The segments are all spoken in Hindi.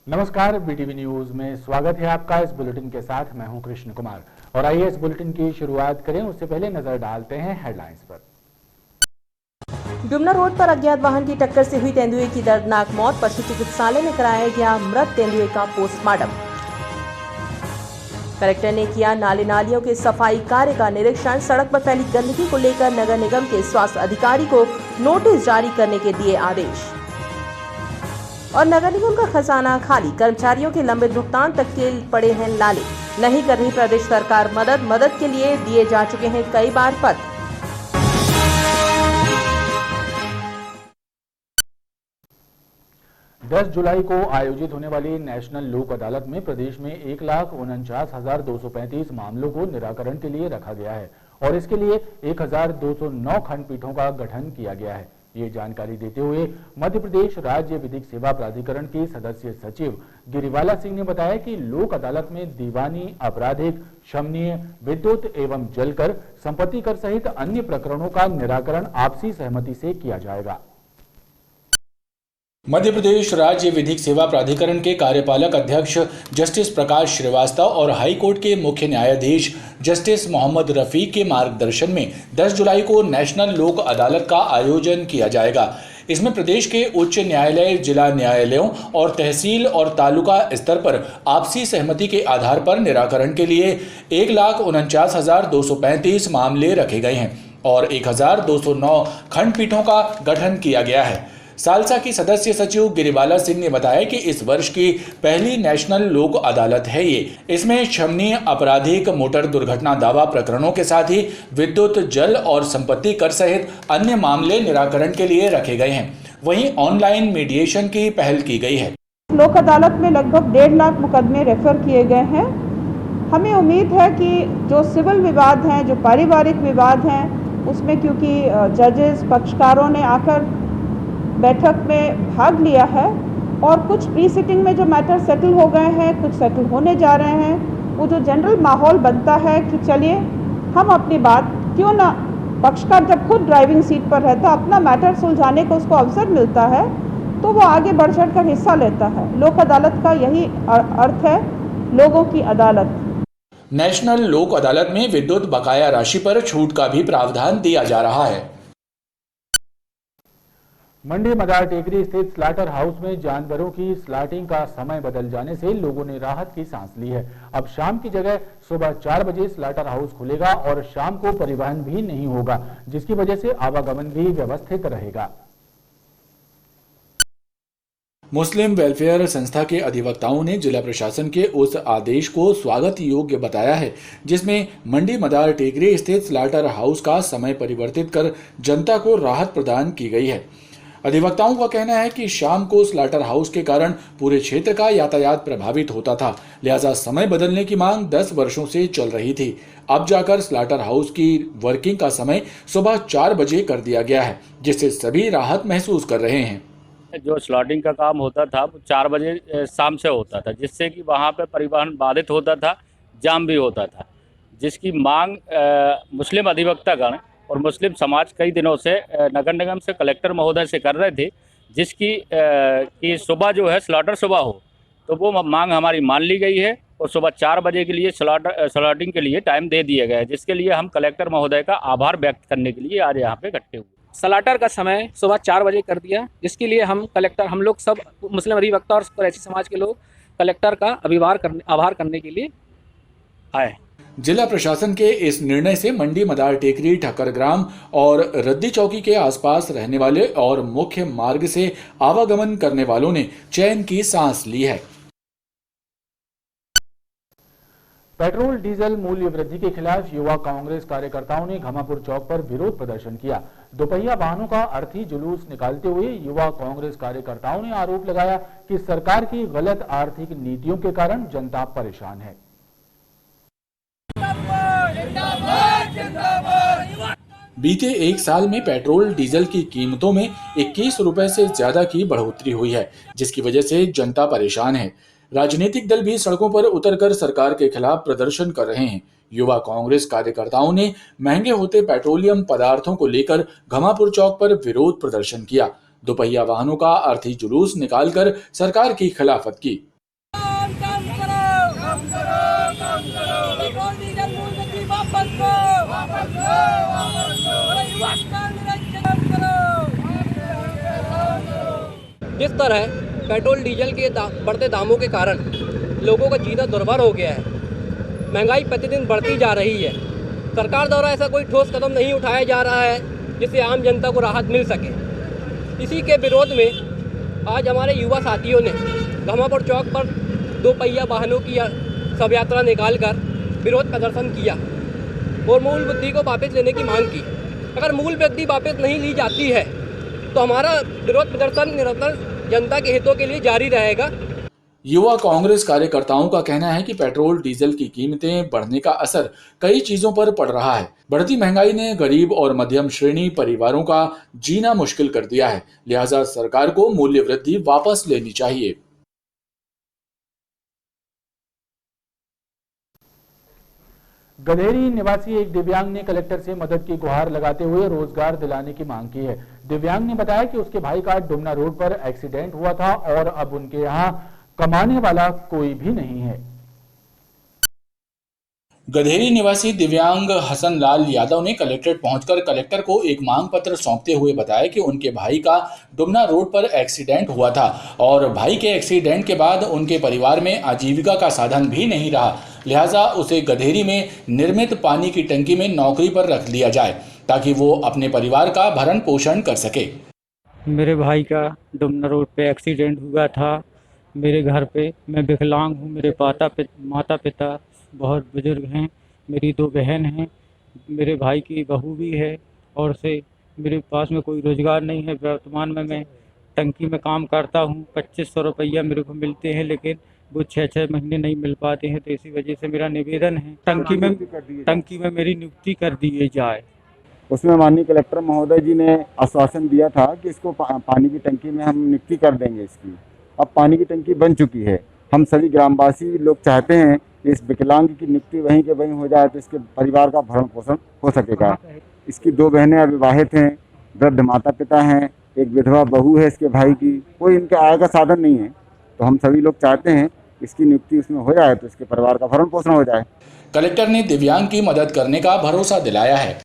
नमस्कार, बीटीवी न्यूज में स्वागत है आपका। इस बुलेटिन के साथ मैं हूं कृष्ण कुमार और आइए इस बुलेटिन की शुरुआत करें। उससे पहले नजर डालते हैं हेडलाइंस पर। डुमना रोड पर अज्ञात वाहन की टक्कर से हुई तेंदुए की दर्दनाक मौत। पशु चिकित्सालय में कराया गया मृत तेंदुए का पोस्टमार्टम। कलेक्टर ने किया नाले नालियों के सफाई कार्य का निरीक्षण। सड़क पर फैली गंदगी को लेकर नगर निगम के स्वास्थ्य अधिकारी को नोटिस जारी करने के दिए आदेश। और नगर निगम का खजाना खाली, कर्मचारियों के लंबित भुगतान तक के पड़े हैं लाले। नहीं कर रही प्रदेश सरकार मदद के लिए दिए जा चुके हैं कई बार पत्र। दस जुलाई को आयोजित होने वाली नेशनल लोक अदालत में प्रदेश में 1,49,235 मामलों को निराकरण के लिए रखा गया है और इसके लिए 1,209 खंडपीठों का गठन किया गया है। ये जानकारी देते हुए मध्य प्रदेश राज्य विधिक सेवा प्राधिकरण के सदस्य सचिव गिरिवाला सिंह ने बताया कि लोक अदालत में दीवानी, आपराधिक, शमनीय, विद्युत एवं जलकर, संपत्ति कर सहित अन्य प्रकरणों का निराकरण आपसी सहमति से किया जाएगा। मध्य प्रदेश राज्य विधिक सेवा प्राधिकरण के कार्यपालक अध्यक्ष जस्टिस प्रकाश श्रीवास्तव और हाई कोर्ट के मुख्य न्यायाधीश जस्टिस मोहम्मद रफीक के मार्गदर्शन में 10 जुलाई को नेशनल लोक अदालत का आयोजन किया जाएगा। इसमें प्रदेश के उच्च न्यायालय, जिला न्यायालयों और तहसील और तालुका स्तर पर आपसी सहमति के आधार पर निराकरण के लिए 1,49,235 मामले रखे गए हैं और 1,209 खंडपीठों का गठन किया गया है। सालसा की सदस्य सचिव गिरिवाला सिंह ने बताया कि इस वर्ष की पहली नेशनल लोक अदालत है ये। इसमें शमनीय, आपराधिक, मोटर दुर्घटना दावा प्रकरणों के साथ ही विद्युत, जल और संपत्ति कर सहित अन्य मामले निराकरण के लिए रखे गए हैं। वहीं ऑनलाइन मीडिएशन की पहल की गई है। लोक अदालत में लगभग 1.5 लाख मुकदमे रेफर किए गए हैं। हमें उम्मीद है कि जो सिविल विवाद हैं, जो पारिवारिक विवाद हैं, उसमें क्योंकि जजेस, पक्षकारों ने आकर बैठक में भाग लिया है और कुछ प्री सिटिंग में जो मैटर सेटल हो गए हैं, कुछ सेटल होने जा रहे हैं, वो जो जनरल माहौल बनता है कि चलिए हम अपनी बात, क्यों ना पक्षकार जब खुद ड्राइविंग सीट पर रहता, अपना मैटर सुलझाने को उसको अवसर मिलता है तो वो आगे बढ़ चढ़ कर हिस्सा लेता है। लोक अदालत का यही अर्थ है, लोगों की अदालत। नेशनल लोक अदालत में विद्युत बकाया राशि पर छूट का भी प्रावधान दिया जा रहा है। मंडी मदार टेकरी स्थित स्लाटर हाउस में जानवरों की स्लाटिंग का समय बदल जाने से लोगों ने राहत की सांस ली है। अब शाम की जगह सुबह 4 बजे स्लाटर हाउस खुलेगा और शाम को परिवहन भी नहीं होगा, जिसकी वजह से आवागमन भी व्यवस्थित रहेगा। मुस्लिम वेलफेयर संस्था के अधिवक्ताओं ने जिला प्रशासन के उस आदेश को स्वागत योग्य बताया है जिसमें मंडी मदार टेकरी स्थित स्लाटर हाउस का समय परिवर्तित कर जनता को राहत प्रदान की गई है। अधिवक्ताओं का कहना है कि शाम को स्लाटर हाउस के कारण पूरे क्षेत्र का यातायात प्रभावित होता था, लिहाजा समय बदलने की मांग 10 वर्षों से चल रही थी। अब जाकर स्लाटर हाउस की वर्किंग का समय सुबह 4 बजे कर दिया गया है, जिससे सभी राहत महसूस कर रहे हैं। जो स्लॉटिंग का काम होता था वो 4 बजे शाम से होता था, जिससे कि वहाँ पे परिवहन बाधित होता था, जाम भी होता था, जिसकी मांग मुस्लिम अधिवक्तागण और मुस्लिम समाज कई दिनों से नगर निगम से, कलेक्टर महोदय से कर रहे थे, जिसकी कि सुबह जो है स्लॉटर सुबह हो, तो वो मांग हमारी मान ली गई है और सुबह 4 बजे के लिए स्लॉटिंग के लिए टाइम दे दिया गया है, जिसके लिए हम कलेक्टर महोदय का आभार व्यक्त करने के लिए आज यहाँ पे इकट्ठे हुए। स्लाटर का समय सुबह 4 बजे कर दिया, जिसके लिए हम लोग सब मुस्लिम अधिवक्ता और कुरैशी समाज के लोग कलेक्टर का आभार करने के लिए आए। जिला प्रशासन के इस निर्णय से मंडी मदार टेकरी, ठक्कर ग्राम और रद्दी चौकी के आसपास रहने वाले और मुख्य मार्ग से आवागमन करने वालों ने चैन की सांस ली है। पेट्रोल डीजल मूल्य वृद्धि के खिलाफ युवा कांग्रेस कार्यकर्ताओं ने घमापुर चौक पर विरोध प्रदर्शन किया। दोपहिया वाहनों का अर्थी जुलूस निकालते हुए युवा कांग्रेस कार्यकर्ताओं ने आरोप लगाया कि सरकार की गलत आर्थिक नीतियों के कारण जनता परेशान है। बीते 1 साल में पेट्रोल डीजल की कीमतों में 21 रुपए से ज्यादा की बढ़ोतरी हुई है, जिसकी वजह से जनता परेशान है। राजनीतिक दल भी सड़कों पर उतरकर सरकार के खिलाफ प्रदर्शन कर रहे हैं। युवा कांग्रेस कार्यकर्ताओं ने महंगे होते पेट्रोलियम पदार्थों को लेकर घमापुर चौक पर विरोध प्रदर्शन किया। दोपहिया वाहनों का अर्थी जुलूस निकालकर सरकार की खिलाफत की। जिस तरह पेट्रोल डीजल के बढ़ते दामों के कारण लोगों का जीना दुर्भर हो गया है, महंगाई प्रतिदिन बढ़ती जा रही है। सरकार द्वारा ऐसा कोई ठोस कदम नहीं उठाया जा रहा है जिससे आम जनता को राहत मिल सके। इसी के विरोध में आज हमारे युवा साथियों ने घमापुर चौक पर 2 पहिया वाहनों की शव यात्रा निकालकर विरोध प्रदर्शन किया और मूल मुद्दे को वापस लेने की मांग की। अगर मूल मुद्दे वापस नहीं ली जाती है तो हमारा विरोध प्रदर्शन निरंतर जनता के हितों के लिए जारी रहेगा। युवा कांग्रेस कार्यकर्ताओं का कहना है कि पेट्रोल डीजल की कीमतें बढ़ने का असर कई चीजों पर पड़ रहा है। बढ़ती महंगाई ने गरीब और मध्यम श्रेणी परिवारों का जीना मुश्किल कर दिया है, लिहाजा सरकार को मूल्य वृद्धि वापस लेनी चाहिए। गधेरी निवासी एक दिव्यांग ने कलेक्टर से मदद की गुहार लगाते हुए रोजगार दिलाने की मांग की है। दिव्यांग ने बताया कि उसके भाई का डुमना रोड पर एक्सीडेंट हुआ था और अब उनके यहाँ कमाने वाला कोई भी नहीं है। गधेरी निवासी दिव्यांग हसन लाल यादव ने कलेक्ट्रेट पहुंचकर कलेक्टर को एक मांग पत्र सौंपते हुए बताया कि उनके भाई का डुमना रोड पर एक्सीडेंट हुआ था और भाई के एक्सीडेंट के बाद उनके परिवार में आजीविका का साधन भी नहीं रहा, लिहाजा उसे गधेरी में निर्मित पानी की टंकी में नौकरी पर रख लिया जाए ताकि वो अपने परिवार का भरण पोषण कर सके। मेरे भाई का डुमना रोड पे एक्सीडेंट हुआ था। मेरे घर पे मैं विकलांग हूँ। मेरे माता पिता बहुत बुजुर्ग हैं। मेरी 2 बहन हैं। मेरे भाई की बहू भी है और से मेरे पास में कोई रोज़गार नहीं है। वर्तमान में मैं टंकी में काम करता हूँ। 2500 रुपया मेरे को मिलते हैं, लेकिन वो 6-6 महीने नहीं मिल पाते हैं। तो इसी वजह से मेरा निवेदन है टंकी में मेरी नियुक्ति कर दी जाए। उसमें माननीय कलेक्टर महोदय जी ने आश्वासन दिया था कि इसको पानी की टंकी में हम नियुक्ति कर देंगे इसकी। अब पानी की टंकी बन चुकी है। हम सभी ग्रामवासी लोग चाहते हैं कि इस विकलांग की नियुक्ति वहीं के वहीं हो जाए तो इसके परिवार का भरण पोषण हो सकेगा। इसकी 2 बहनें अविवाहित हैं, वृद्ध माता पिता हैं, एक विधवा बहू है इसके भाई की, कोई इनके आय का साधन नहीं है। तो हम सभी लोग चाहते हैं इसकी नियुक्ति उसमें हो जाए तो इसके परिवार का भरण पोषण हो जाए। कलेक्टर ने दिव्यांग की मदद करने का भरोसा दिलाया है।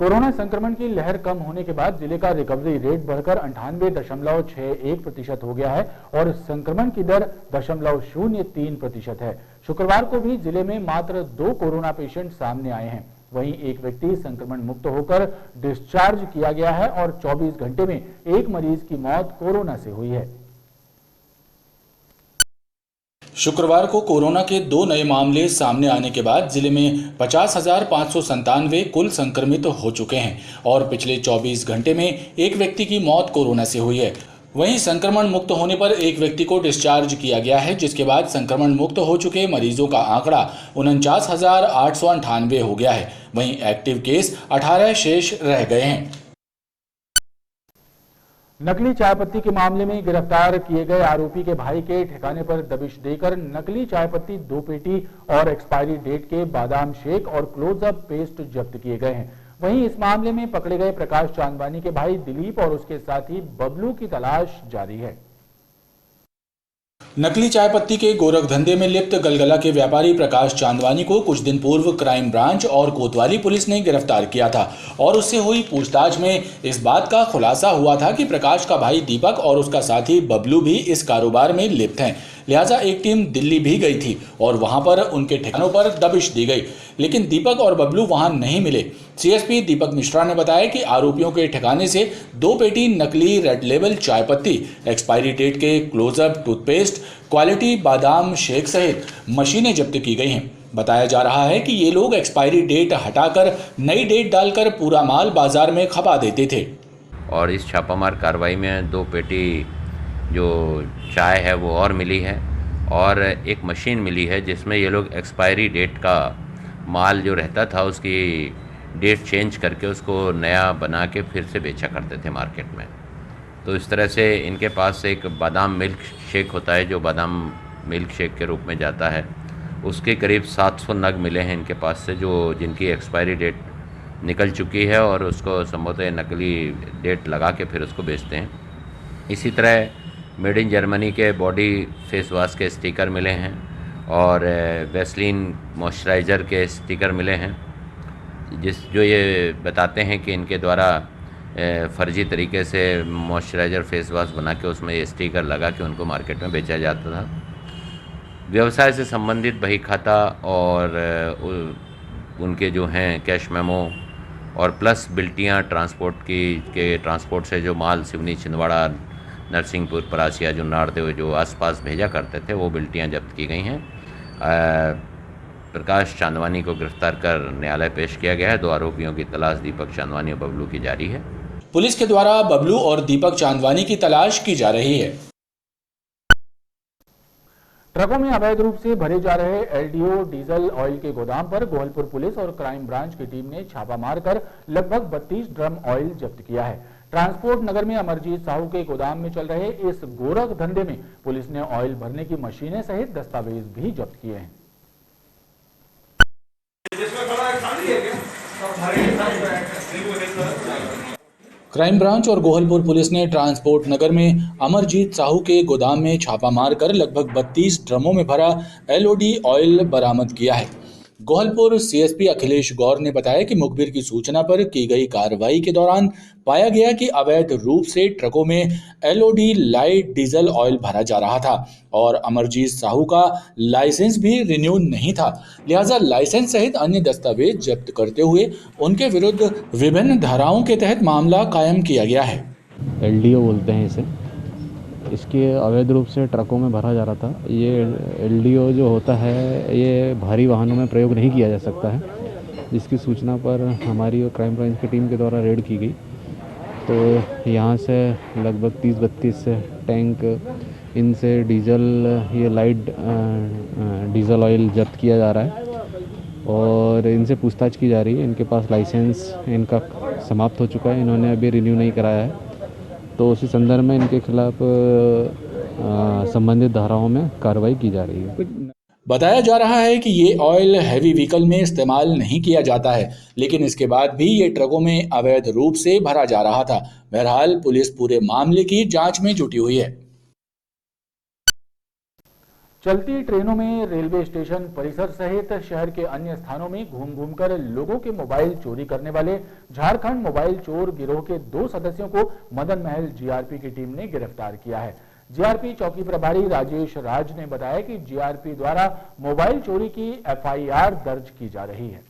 कोरोना संक्रमण की लहर कम होने के बाद जिले का रिकवरी रेट बढ़कर 98.61% हो गया है और संक्रमण की दर 0.03% है। शुक्रवार को भी जिले में मात्र 2 कोरोना पेशेंट सामने आए हैं। वहीं एक व्यक्ति संक्रमण मुक्त होकर डिस्चार्ज किया गया है और 24 घंटे में एक मरीज की मौत कोरोना से हुई है। शुक्रवार को कोरोना के 2 नए मामले सामने आने के बाद जिले में 50,597 कुल संक्रमित हो चुके हैं और पिछले 24 घंटे में एक व्यक्ति की मौत कोरोना से हुई है। वहीं संक्रमण मुक्त होने पर एक व्यक्ति को डिस्चार्ज किया गया है, जिसके बाद संक्रमण मुक्त हो चुके मरीजों का आंकड़ा 49,898 हो गया है। वहीं एक्टिव केस 18 शेष रह गए हैं। नकली चाय पत्ती के मामले में गिरफ्तार किए गए आरोपी के भाई के ठिकाने पर दबिश देकर नकली चाय पत्ती 2 पेटी और एक्सपायरी डेट के बादाम शेक और क्लोजअप पेस्ट जब्त किए गए हैं। वहीं इस मामले में पकड़े गए प्रकाश चांदवानी के भाई दिलीप और उसके साथी बबलू की तलाश जारी है। नकली चाय पत्ती के गोरख धंधे में लिप्त गलगला के व्यापारी प्रकाश चांदवानी को कुछ दिन पूर्व क्राइम ब्रांच और कोतवाली पुलिस ने गिरफ्तार किया था और उससे हुई पूछताछ में इस बात का खुलासा हुआ था कि प्रकाश का भाई दीपक और उसका साथी बबलू भी इस कारोबार में लिप्त हैं। लिहाजा एक टीम दिल्ली भी गई थी और वहां पर उनके ठिकानों पर दबिश दी गई, लेकिन दीपक और बबलू वहां नहीं मिले। सीएसपी दीपक मिश्रा ने बताया कि आरोपियों के ठिकाने से 2 पेटी नकली रेड लेबल चाय पत्ती, एक्सपायरी डेट के क्लोजअप टूथपेस्ट, क्वालिटी बादाम शेक सहित मशीनें जब्त की गई हैं। बताया जा रहा है कि ये लोग एक्सपायरी डेट हटाकर नई डेट डालकर पूरा माल बाजार में खपा देते थे। और इस छापामार कार्रवाई में 2 पेटी जो चाय है वो और मिली है और एक मशीन मिली है जिसमें ये लोग एक्सपायरी डेट का माल जो रहता था उसकी डेट चेंज करके उसको नया बना के फिर से बेचा करते थे मार्केट में। तो इस तरह से इनके पास एक बादाम मिल्क शेक होता है जो बादाम मिल्क शेक के रूप में जाता है, उसके करीब 700 नग मिले हैं इनके पास से जिनकी एक्सपायरी डेट निकल चुकी है और उसको संभवतः नकली डेट लगा के फिर उसको बेचते हैं। इसी तरह मेड इन जर्मनी के बॉडी फेस वॉश के स्टिकर मिले हैं और वैसलीन मॉइस्चराइज़र के स्टिकर मिले हैं, जो ये बताते हैं कि इनके द्वारा फ़र्जी तरीके से मॉइस्चराइज़र फेस वॉश बना के उसमें ये स्टिकर लगा के उनको मार्केट में बेचा जाता था। व्यवसाय से संबंधित बही खाता और उनके जो हैं कैश मेमो और प्लस बिल्टियाँ ट्रांसपोर्ट से जो माल सिवनी, छिंदवाड़ा, नरसिंहपुर, परासिया, जुन्नार जो आसपास भेजा करते थे, वो बिल्टियाँ जब्त की गई हैं। प्रकाश चांदवानी को गिरफ्तार कर न्यायालय पेश किया गया है। 2 आरोपियों की तलाश दीपक चांदवानी और बबलू की जारी है। पुलिस के द्वारा बबलू और दीपक चांदवानी की तलाश की जा रही है। ट्रकों में अवैध रूप से भरे जा रहे एलडीओ डीजल ऑयल के गोदाम पर गोहलपुर पुलिस और क्राइम ब्रांच की टीम ने छापा मारकर लगभग 32 ड्रम ऑयल जब्त किया है। ट्रांसपोर्ट नगर में अमरजीत साहू के गोदाम में चल रहे इस गोरख धंधे में पुलिस ने ऑयल भरने की मशीनें सहित दस्तावेज भी जब्त किए हैं। क्राइम ब्रांच और गोहलपुर पुलिस ने ट्रांसपोर्ट नगर में अमरजीत साहू के गोदाम में छापा मारकर लगभग 32 ड्रमों में भरा एलओडी ऑयल बरामद किया है। गोहलपुर सीएसपी अखिलेश गौर ने बताया कि मुखबिर की सूचना पर की गई कार्रवाई के दौरान पाया गया कि अवैध रूप से ट्रकों में एलओडी लाइट डीजल ऑयल भरा जा रहा था और अमरजीत साहू का लाइसेंस भी रिन्यू नहीं था, लिहाजा लाइसेंस सहित अन्य दस्तावेज जब्त करते हुए उनके विरुद्ध विभिन्न धाराओं के तहत मामला कायम किया गया है। एलडीओ बोलते हैं इसे। इसके अवैध रूप से ट्रकों में भरा जा रहा था। ये एलडीओ जो होता है ये भारी वाहनों में प्रयोग नहीं किया जा सकता है, जिसकी सूचना पर हमारी और क्राइम ब्रांच की टीम के द्वारा रेड की गई। तो यहाँ से लगभग 30-32 टैंक इनसे डीजल, ये लाइट डीजल ऑयल जब्त किया जा रहा है और इनसे पूछताछ की जा रही है। इनके पास लाइसेंस इनका समाप्त हो चुका है, इन्होंने अभी रिन्यू नहीं कराया है, तो उसी संदर्भ में इनके खिलाफ संबंधित धाराओं में कार्रवाई की जा रही है। बताया जा रहा है कि ये ऑयल हैवी व्हीकल में इस्तेमाल नहीं किया जाता है, लेकिन इसके बाद भी ये ट्रकों में अवैध रूप से भरा जा रहा था। बहरहाल पुलिस पूरे मामले की जांच में जुटी हुई है। चलती ट्रेनों में रेलवे स्टेशन परिसर सहित शहर के अन्य स्थानों में घूम घूमकर लोगों के मोबाइल चोरी करने वाले झारखंड मोबाइल चोर गिरोह के 2 सदस्यों को मदन महल जीआरपी की टीम ने गिरफ्तार किया है। जीआरपी चौकी प्रभारी राजेश राज ने बताया कि जीआरपी द्वारा मोबाइल चोरी की एफआईआर दर्ज की जा रही है।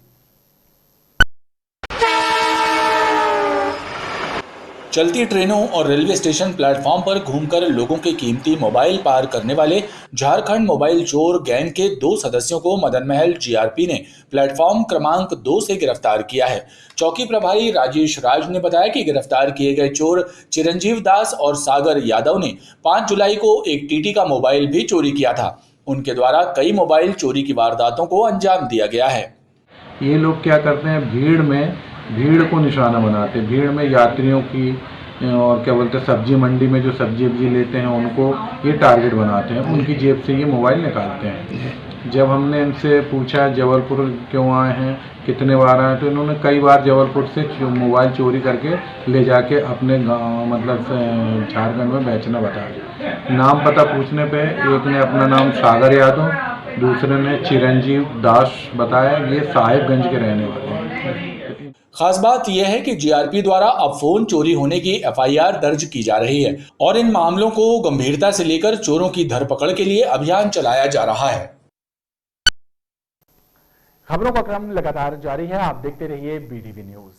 चलती ट्रेनों और रेलवे स्टेशन प्लेटफॉर्म पर घूमकर लोगों के कीमती मोबाइल पार करने वाले झारखंड मोबाइल चोर गैंग के 2 सदस्यों को मदन महल जीआरपी ने प्लेटफॉर्म क्रमांक 2 से गिरफ्तार किया है। चौकी प्रभारी राजेश राज ने बताया कि गिरफ्तार किए गए चोर चिरंजीव दास और सागर यादव ने 5 जुलाई को एक टीटी का मोबाइल भी चोरी किया था। उनके द्वारा कई मोबाइल चोरी की वारदातों को अंजाम दिया गया है। ये लोग क्या करते हैं, भीड़ को निशाना बनाते हैं। भीड़ में यात्रियों की और क्या बोलते हैं सब्जी मंडी में जो सब्जी लेते हैं उनको ये टारगेट बनाते हैं, उनकी जेब से ये मोबाइल निकालते हैं। जब हमने इनसे पूछा जबलपुर क्यों आए हैं, कितने बार आए, तो इन्होंने कई बार जबलपुर से मोबाइल चोरी करके ले जाके अपने गाँव मतलब झारखंड में बेचना बताया। नाम पता पूछने पे एक ने अपना नाम सागर यादव, दूसरे ने चिरंजीव दास बताया। ये साहिबगंज के रहने वाले हैं। खास बात यह है कि जीआरपी द्वारा अब फोन चोरी होने की एफआईआर दर्ज की जा रही है और इन मामलों को गंभीरता से लेकर चोरों की धरपकड़ के लिए अभियान चलाया जा रहा है। खबरों का क्रम लगातार जारी है, आप देखते रहिए बीटीवी न्यूज।